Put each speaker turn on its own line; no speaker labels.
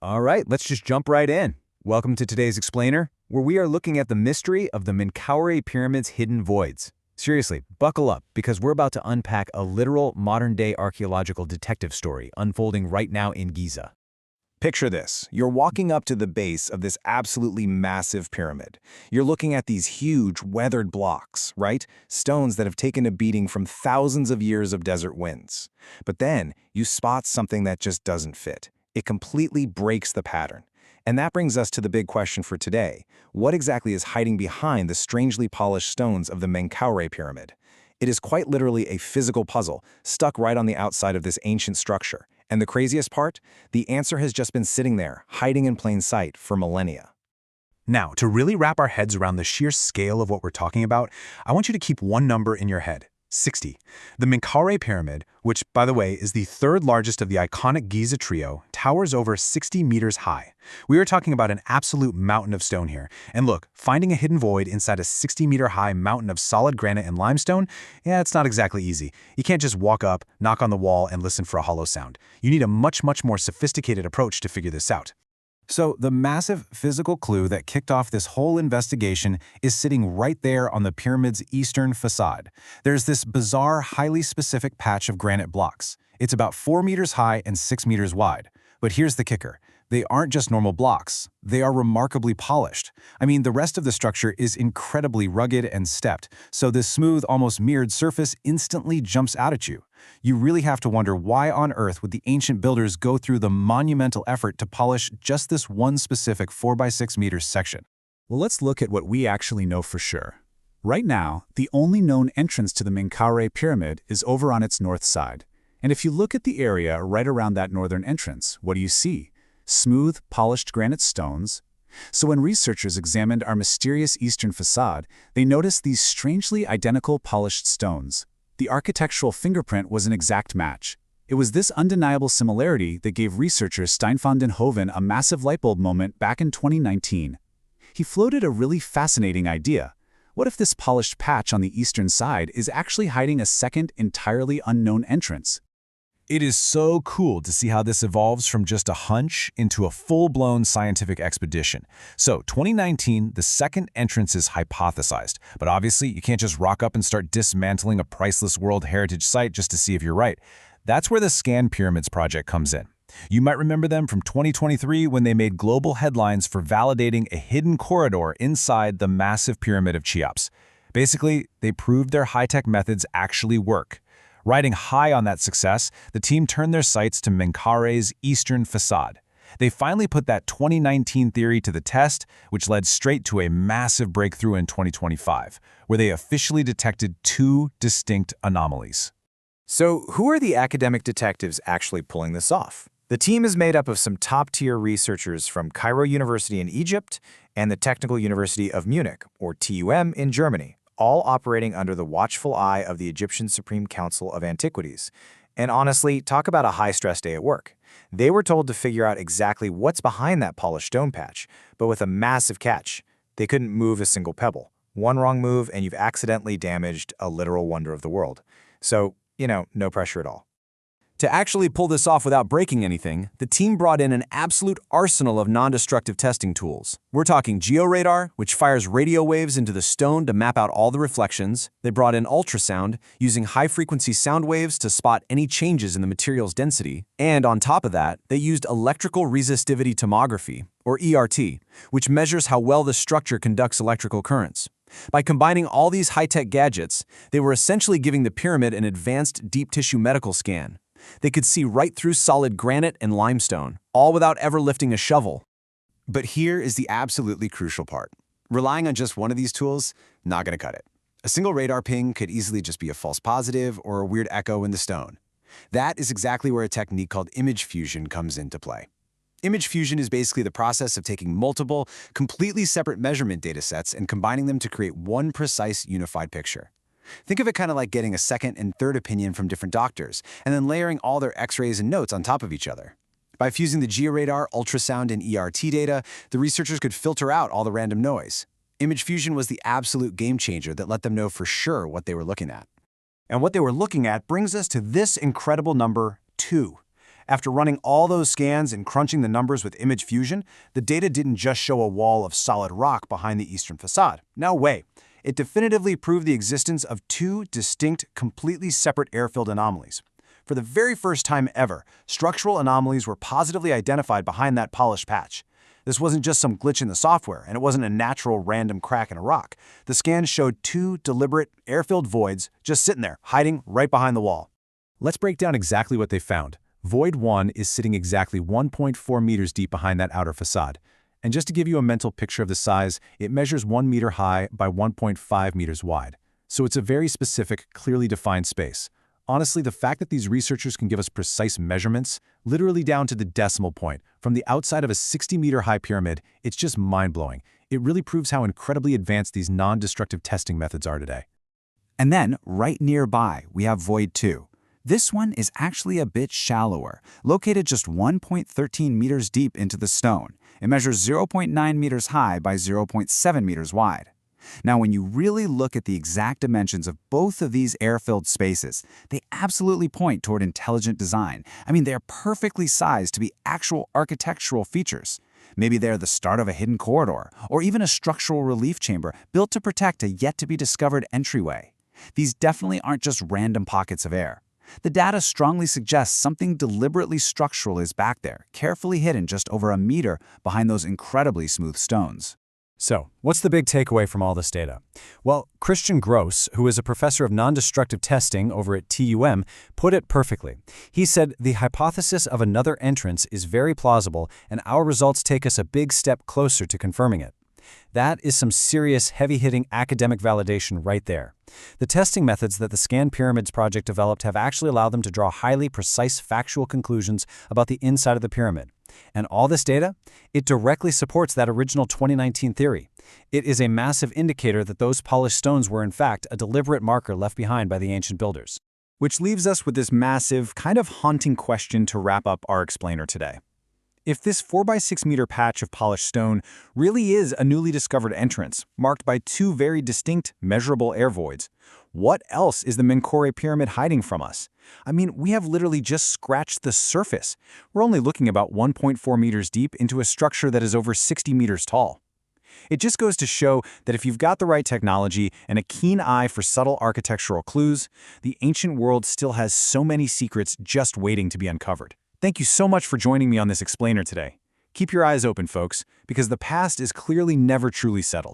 All right, let's just jump right in. Welcome to today's Explainer, where we are looking at the mystery of the Menkaure Pyramid's hidden voids. Seriously, buckle up, because we're about to unpack a literal modern-day archaeological detective story unfolding right now in Giza. Picture this. You're walking up to the base of this absolutely massive pyramid. You're looking at these huge, weathered blocks, right? Stones that have taken a beating from thousands of years of desert winds. But then, you spot something that just doesn't fit. It completely breaks the pattern. And that brings us to the big question for today. What exactly is hiding behind the strangely polished stones of the Menkaure Pyramid? It is quite literally a physical puzzle, stuck right on the outside of this ancient structure. And the craziest part? The answer has just been sitting there, hiding in plain sight for millennia.
Now, to really wrap our heads around the sheer scale of what we're talking about, I want you to keep one number in your head: 60. The Menkaure Pyramid, which, by the way, is the third largest of the iconic Giza trio, towers over 60 meters high. We are talking about an absolute mountain of stone here. And look, finding a hidden void inside a 60-meter-high mountain of solid granite and limestone, yeah, it's not exactly easy. You can't just walk up, knock on the wall, and listen for a hollow sound. You need a much more sophisticated approach to figure this out.
So the massive physical clue that kicked off this whole investigation is sitting right there on the pyramid's eastern facade. There's this bizarre, highly specific patch of granite blocks. It's about 4 meters high and 6 meters wide. But here's the kicker. They aren't just normal blocks. They are remarkably polished. I mean, the rest of the structure is incredibly rugged and stepped, so this smooth, almost mirrored surface instantly jumps out at you. You really have to wonder why on earth would the ancient builders go through the monumental effort to polish just this one specific 4 by 6 meters section.
Well, let's look at what we actually know for sure. Right now, the only known entrance to the Menkaure Pyramid is over on its north side. And if you look at the area right around that northern entrance, what do you see? Smooth, polished granite stones. So when researchers examined our mysterious eastern facade, they noticed these strangely identical polished stones. The architectural fingerprint was an exact match. It was this undeniable similarity that gave researcher Stijn van den Hoven a massive lightbulb moment back in 2019. He floated a really fascinating idea. What if this polished patch on the eastern side is actually hiding a second, entirely unknown entrance?
It is so cool to see how this evolves from just a hunch into a full-blown scientific expedition. So, 2019, the second entrance is hypothesized, but obviously you can't just rock up and start dismantling a priceless World Heritage site just to see if you're right. That's where the Scan Pyramids project comes in. You might remember them from 2023 when they made global headlines for validating a hidden corridor inside the massive pyramid of Cheops. Basically, they proved their high-tech methods actually work. Riding high on that success, the team turned their sights to Menkaure's eastern facade. They finally put that 2019 theory to the test, which led straight to a massive breakthrough in 2025, where they officially detected 2 distinct anomalies. So, who are the academic detectives actually pulling this off? The team is made up of some top-tier researchers from Cairo University in Egypt and the Technical University of Munich, or TUM, in Germany, all operating under the watchful eye of the Egyptian Supreme Council of Antiquities. And honestly, talk about a high-stress day at work. They were told to figure out exactly what's behind that polished stone patch, but with a massive catch. They couldn't move a single pebble. One wrong move and you've accidentally damaged a literal wonder of the world. So, no pressure at all. To actually pull this off without breaking anything, the team brought in an absolute arsenal of non-destructive testing tools. We're talking georadar, which fires radio waves into the stone to map out all the reflections. They brought in ultrasound, using high-frequency sound waves to spot any changes in the material's density. And on top of that, they used electrical resistivity tomography, or ERT, which measures how well the structure conducts electrical currents. By combining all these high-tech gadgets, they were essentially giving the pyramid an advanced deep-tissue medical scan. They could see right through solid granite and limestone, all without ever lifting a shovel. But here is the absolutely crucial part. Relying on just one of these tools, not going to cut it. A single radar ping could easily just be a false positive or a weird echo in the stone. That is exactly where a technique called image fusion comes into play. Image fusion is basically the process of taking multiple, completely separate measurement data sets and combining them to create one precise, unified picture. Think of it kind of like getting a second and third opinion from different doctors, and then layering all their x-rays and notes on top of each other. By fusing the georadar, ultrasound, and ERT data, the researchers could filter out all the random noise. Image fusion was the absolute game changer that let them know for sure what they were looking at. And what they were looking at brings us to this incredible number 2.
After running all those scans and crunching the numbers with image fusion, the data didn't just show a wall of solid rock behind the eastern facade. No way. It definitively proved the existence of two distinct, completely separate air-filled anomalies. For the very first time ever, structural anomalies were positively identified behind that polished patch. This wasn't just some glitch in the software, and it wasn't a natural random crack in a rock. The scans showed two deliberate, air-filled voids just sitting there, hiding right behind the wall.
Let's break down exactly what they found. Void 1 is sitting exactly 1.4 meters deep behind that outer facade. And just to give you a mental picture of the size, it measures 1 meter high by 1.5 meters wide. So it's a very specific, clearly defined space. Honestly, the fact that these researchers can give us precise measurements, literally down to the decimal point, from the outside of a 60-meter-high pyramid, it's just mind-blowing. It really proves how incredibly advanced these non-destructive testing methods are today.
And then, right nearby, we have Void 2. This one is actually a bit shallower, located just 1.13 meters deep into the stone. It measures 0.9 meters high by 0.7 meters wide. Now, when you really look at the exact dimensions of both of these air-filled spaces, they absolutely point toward intelligent design. I mean, they're perfectly sized to be actual architectural features. Maybe they're the start of a hidden corridor, or even a structural relief chamber built to protect a yet-to-be-discovered entryway. These definitely aren't just random pockets of air. The data strongly suggests something deliberately structural is back there, carefully hidden just over a meter behind those incredibly smooth stones.
So, what's the big takeaway from all this data? Well, Christian Gross, who is a professor of non-destructive testing over at TUM, put it perfectly. He said, "The hypothesis of another entrance is very plausible, and our results take us a big step closer to confirming it." That is some serious, heavy-hitting academic validation right there. The testing methods that the Scan Pyramids project developed have actually allowed them to draw highly precise factual conclusions about the inside of the pyramid. And all this data? It directly supports that original 2019 theory. It is a massive indicator that those polished stones were in fact a deliberate marker left behind by the ancient builders.
Which leaves us with this massive, kind of haunting question to wrap up our explainer today. If this 4x6 meter patch of polished stone really is a newly discovered entrance, marked by two very distinct, measurable air voids, what else is the Menkaure Pyramid hiding from us? I mean, we have literally just scratched the surface. We're only looking about 1.4 meters deep into a structure that is over 60 meters tall. It just goes to show that if you've got the right technology and a keen eye for subtle architectural clues, the ancient world still has so many secrets just waiting to be uncovered. Thank you so much for joining me on this explainer today. Keep your eyes open, folks, because the past is clearly never truly settled.